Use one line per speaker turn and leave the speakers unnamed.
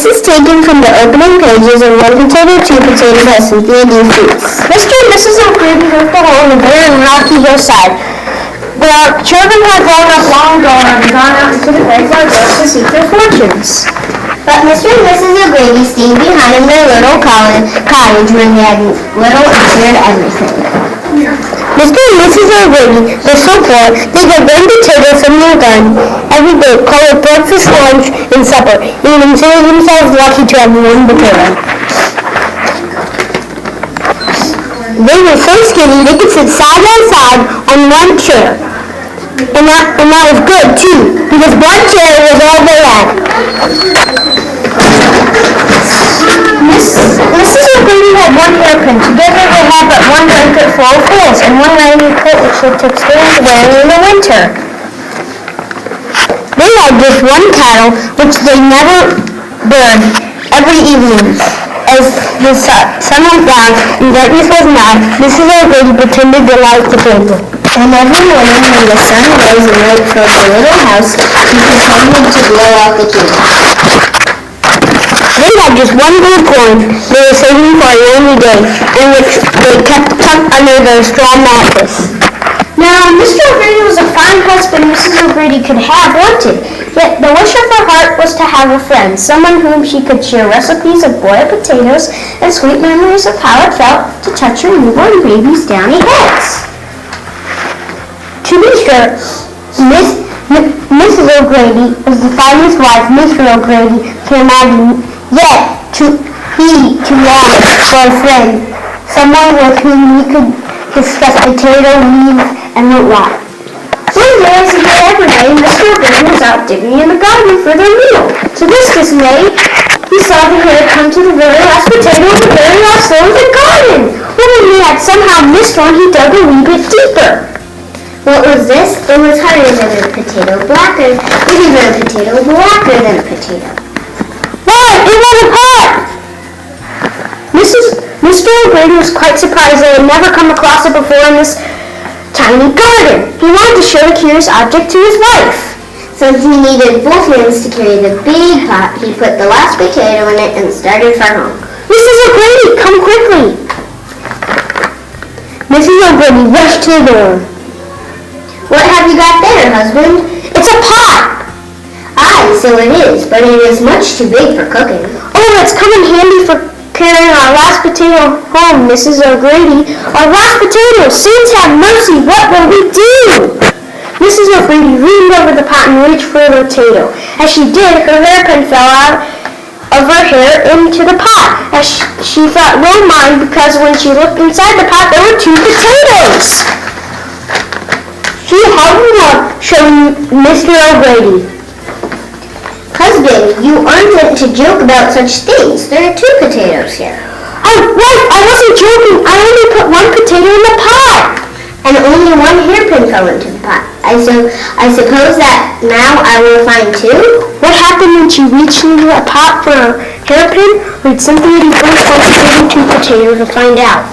This is taken from the opening pages of One Potato, Two Potatoes by Cynthia D. Foods. Mr. and Mrs. O'Grady lived alone in a very rocky hillside. The children had grown up long ago and had gone out into the great wide woods to seek their fortunes. But Mr. and Mrs. O'Grady stayed behind in their little cottage where they had little and shared everything. Mr. and Mrs. O'Grady were so poor they got one potato from their garden every day, called it breakfast, lunch, and supper, and considered themselves lucky to have one potato. They were so skinny they could sit side by side on one chair. And that was good too, because one chair was all they had. Mrs. O'Grady had one hairpin. Together they had but one blanket full of holes and one rainy coat which they took turns wearing in the winter. They had just one kettle which they never burned every evening. As the sun went down and darkness was nigh, Mrs. O'Grady pretended to light the candle. And every morning when the sun rose and light filled the little house, she pretended to blow out the candle. They had just one blue coin they were saving for a rainy day, and which they kept tucked under their straw mattress. Now, Mr. O'Grady was a fine husband Mrs. O'Grady could have wanted, yet the wish of her heart was to have a friend, someone whom she could share recipes of boiled potatoes and sweet memories of how it felt to touch her newborn baby's downy heads. To be sure, Mrs. O'Grady was the finest wife Mr. O'Grady can imagine, yet to long for a friend, someone with whom he could discuss potato, leaves, and whatnot. One day, as he did every day, Mr. O'Grady was out digging in the garden for their meal. To this dismay, he saw the hare come to the very last potato in the very last row of the garden. When he had somehow missed one, he dug a wee bit deeper. What was this? It was harder than a potato, blacker, even a potato, blacker than a potato. What? It was a pot! Mr. O'Grady was quite surprised they had never come across it before in this tiny garden. He wanted to show the curious object to his wife. Since he needed both hands to carry the big pot, he put the last potato in it and started for home. Mrs. O'Grady, come quickly! Mrs. O'Grady rushed to the door. What have you got there, husband? It's a pot! Aye, so it is, but it is much too big for cooking. Oh, it's come in handy for carrying our last potato home, Mrs. O'Grady. Our last potato! Saints have mercy! What will we do? Mrs. O'Grady leaned over the pot and reached for the potato. As she did, her hairpin fell out of her hair into the pot. As she thought no mind, because when she looked inside the pot, there were 2 potatoes. She held them up, showing Mr. O'Grady. Husband, you aren't meant to joke about such things. There are 2 potatoes here. I wasn't joking. I only put 1 potato in the pot. And only 1 hairpin fell into the pot. I suppose that now I will find 2? What happened when she reached into the pot for a hairpin? We'd simply be first on the 2 potato to find out.